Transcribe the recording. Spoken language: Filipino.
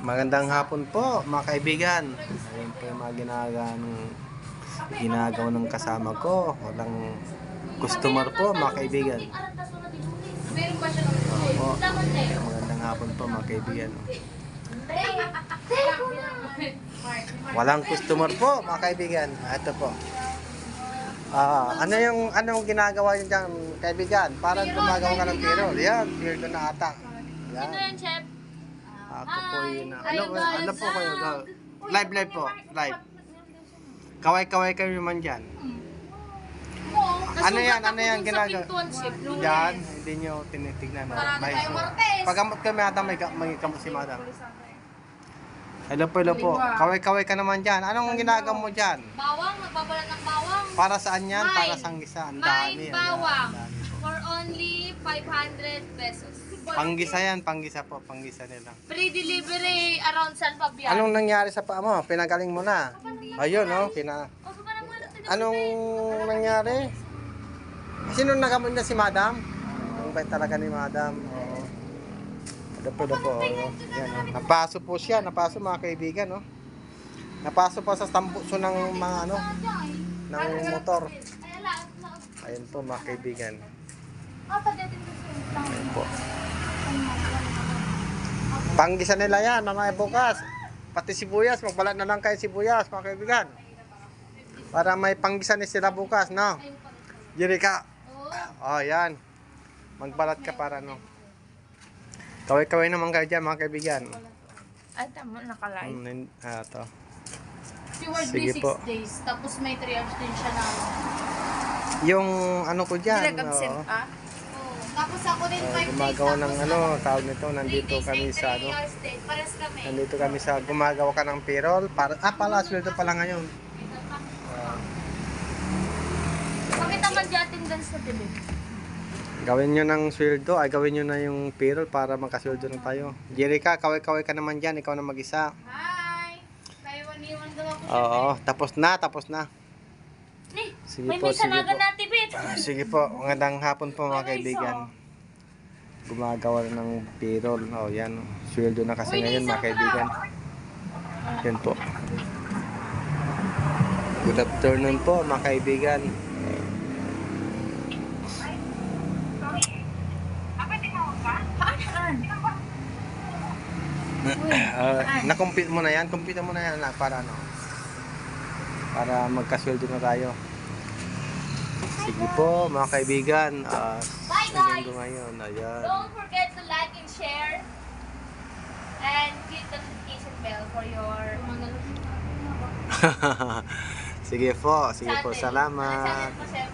Magandang hapon po mga kaibigan. Ayun po yung mga ginagawa ng kasama ko. Walang customer po mga kaibigan. Opo. Magandang hapon po mga kaibigan. Walang customer po mga kaibigan. Ito po. Anong ginagawa niyo dyan kaibigan? Parang gumagawa ka ng tiro. Yan, tiro na ata. Yan. Sino yan, Chef? Ako po yun. Ano po kayo? Live po. Live. Kaway-kaway kayo naman dyan. Ano yan ginagawa? Yan, hindi nyo tinitignan. Pagamot kami ata may kamot si madam. Hello po. Kaway-kaway ka naman dyan. Anong ginagawa mo dyan? Bawang, magbabalat ng bawang. Para saan yan? Para sa gisa. Ang dami. May bawang. For only 500 pesos. Panggisa yan, panggisa po. Panggisa nila. Free delivery around San Fabian. Anong nangyari sa paa mo? Pinagaling mo na. Ayun, no? Anong nangyari? Sino nagamot na si madam? Ang bait talaga ni madam. Oo. Ito po. Oo. Yan, oh. Napaso po siya. Napaso mga kaibigan. No? Napaso po sa tambuso ng mga ng motor. Ayun po mga kaibigan. Ayun po. Panggisa nila yan, mamaya bukas. Pati sibuyas, magbalat na lang kayo sibuyas, mga kaibigan. Para may panggisa ni sila bukas, no? Jerika. Oh, yan. Magbalat ka para, no? Kaway-kaway naman kayo dyan, mga kaibigan. Ay, tama, naka-live. Ito. Si Word Sige may 6 po. days, tapos may 3 hours din siya na. Yung ano ko dyan, Nag-absent ka? Tapos ako din 5 days. gumagawa ng tawag nito, nandito kami sa Pares kami. nandito kami sa gumagawa ka ng payroll para pala sweldo pala ngayon. Bakit naman di attendance na din? Gawin nyo ng sweldo, gawin nyo na yung payroll para magkasweldo na tayo. Jerica, kaway-kaway ka naman dyan, ikaw na mag-isa. Hi! Kayo maniwan daw ako. Oo, tapos na. Sige May po, sige sanaga po. na tibit. Sige po, magandang hapon po mga kaibigan. Gumagawa ng payroll. Oh, yan. Sweldo na kasi ngayon mga kaibigan. Yan po. Good afternoon po mga kaibigan. Na-compute mo na yan? Compute mo na yan para para magkasweldo na tayo. Sige po mga kaibigan. Bye guys! Ngayon. Ayan. Don't forget to like and share. And click the notification bell for your Sige po. channel. Salamat. Ano channel mo, Chef?